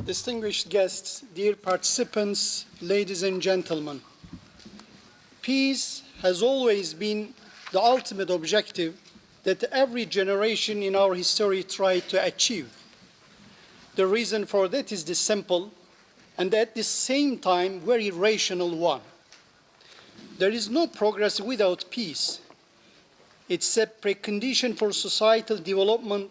Distinguished guests, dear participants, ladies and gentlemen, peace has always been the ultimate objective that every generation in our history tried to achieve. The reason for that is the simple and at the same time very rational one. There is no progress without peace. It's a precondition for societal development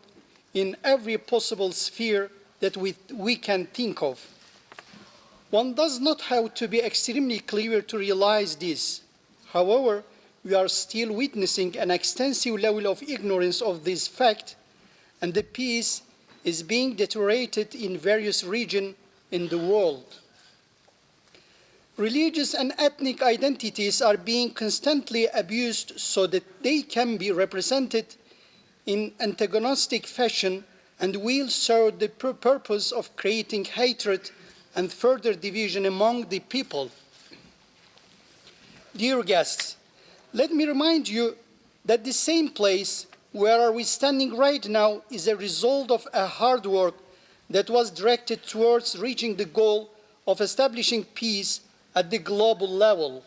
in every possible sphere that we can think of. One does not have to be extremely clever to realize this. However, we are still witnessing an extensive level of ignorance of this fact, and the peace is being deteriorated in various regions in the world. Religious and ethnic identities are being constantly abused so that they can be represented in antagonistic fashion and will serve the purpose of creating hatred and further division among the people. Dear guests, let me remind you that the same place where we are standing right now is a result of a hard work that was directed towards reaching the goal of establishing peace at the global level.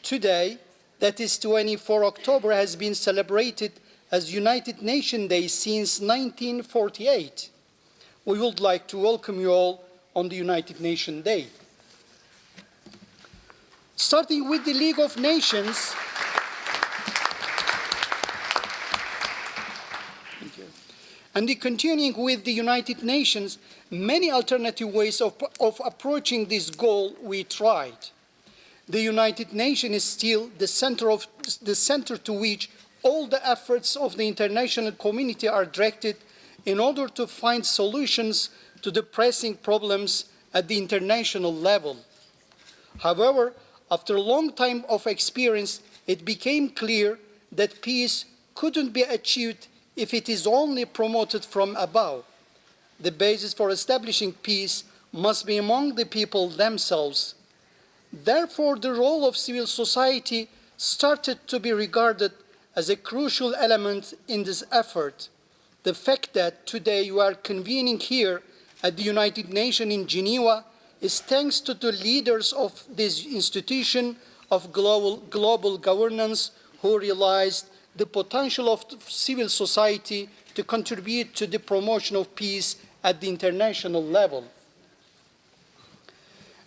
Today, that is 24 October, has been celebrated as United Nations Day since 1948. We would like to welcome you all on the United Nations Day. Starting with the League of Nations, and continuing with the United Nations, many alternative ways of approaching this goal we tried. The United Nations is still the center to which all the efforts of the international community are directed in order to find solutions to the pressing problems at the international level. However, after a long time of experience, it became clear that peace couldn't be achieved if it is only promoted from above. The basis for establishing peace must be among the people themselves. Therefore, the role of civil society started to be regarded as a crucial element in this effort. The fact that today you are convening here at the United Nations in Geneva is thanks to the leaders of this institution of global governance who realized the potential of civil society to contribute to the promotion of peace at the international level.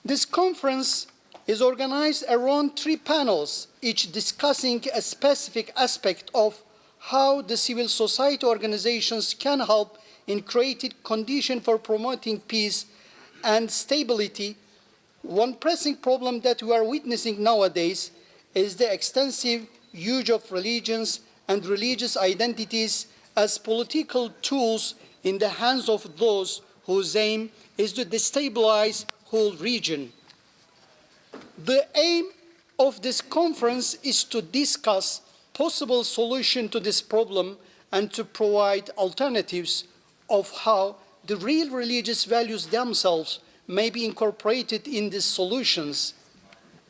This conference is organized around 3 panels, each discussing a specific aspect of how the civil society organizations can help in creating conditions for promoting peace and stability. One pressing problem that we are witnessing nowadays is the extensive use of religions and religious identities as political tools in the hands of those whose aim is to destabilize whole region. The aim of this conference is to discuss possible solutions to this problem and to provide alternatives of how the real religious values themselves may be incorporated in these solutions.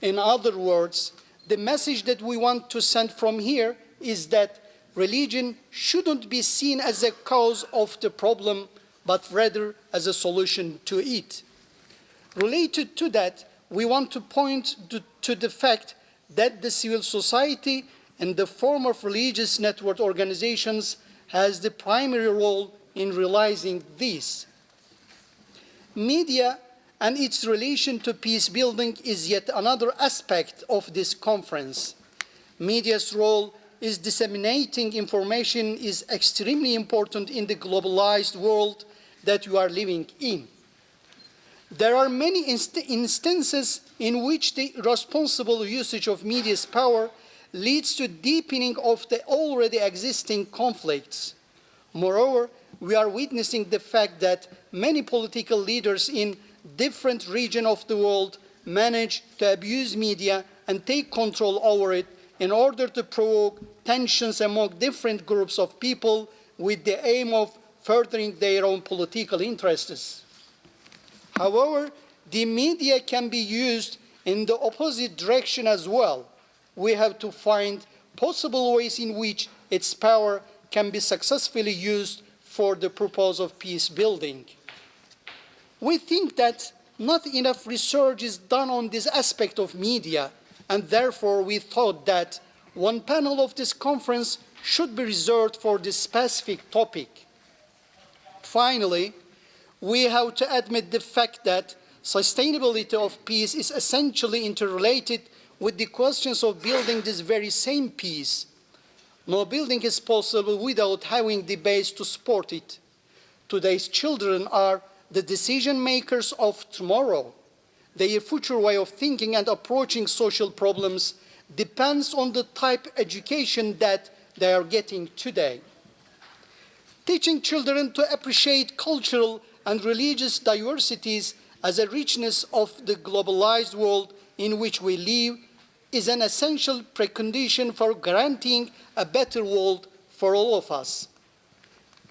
In other words, the message that we want to send from here is that religion shouldn't be seen as a cause of the problem, but rather as a solution to it. Related to that, we want to point to the fact that the civil society in the form of religious network organizations has the primary role in realizing this. Media and its relation to peace building is yet another aspect of this conference. Media's role is disseminating information is extremely important in the globalized world that we are living in. There are many instances in which the responsible usage of media's power leads to deepening of the already existing conflicts. Moreover, we are witnessing the fact that many political leaders in different regions of the world manage to abuse media and take control over it in order to provoke tensions among different groups of people with the aim of furthering their own political interests. However, the media can be used in the opposite direction as well. We have to find possible ways in which its power can be successfully used for the purpose of peace building. We think that not enough research is done on this aspect of media, and therefore we thought that one panel of this conference should be reserved for this specific topic. Finally, we have to admit the fact that sustainability of peace is essentially interrelated with the questions of building this very same peace. No building is possible without having the base to support it. Today's children are the decision makers of tomorrow. Their future way of thinking and approaching social problems depends on the type of education that they are getting today. Teaching children to appreciate cultural and religious diversities as a richness of the globalized world in which we live is an essential precondition for guaranteeing a better world for all of us.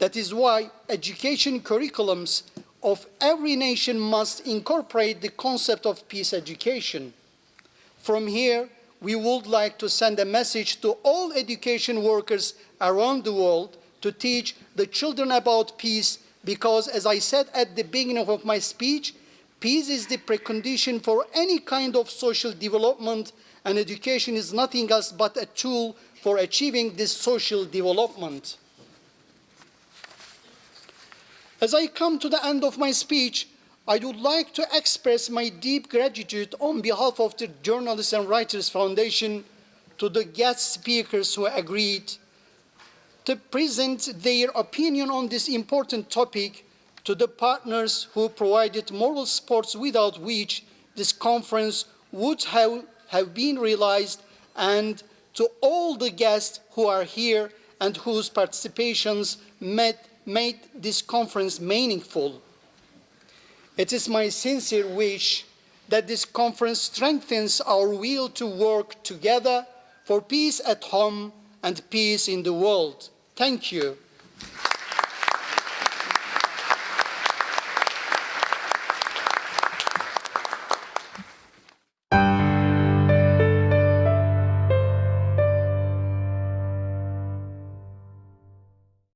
That is why education curriculums of every nation must incorporate the concept of peace education. From here, we would like to send a message to all education workers around the world to teach the children about peace, because, as I said at the beginning of my speech, peace is the precondition for any kind of social development, and education is nothing else but a tool for achieving this social development. As I come to the end of my speech, I would like to express my deep gratitude on behalf of the Journalists and Writers Foundation to the guest speakers who agreed to present their opinion on this important topic, to the partners who provided moral supports without which this conference would have been realized, and to all the guests who are here and whose participations made this conference meaningful. It is my sincere wish that this conference strengthens our will to work together for peace at home and peace in the world. Thank you.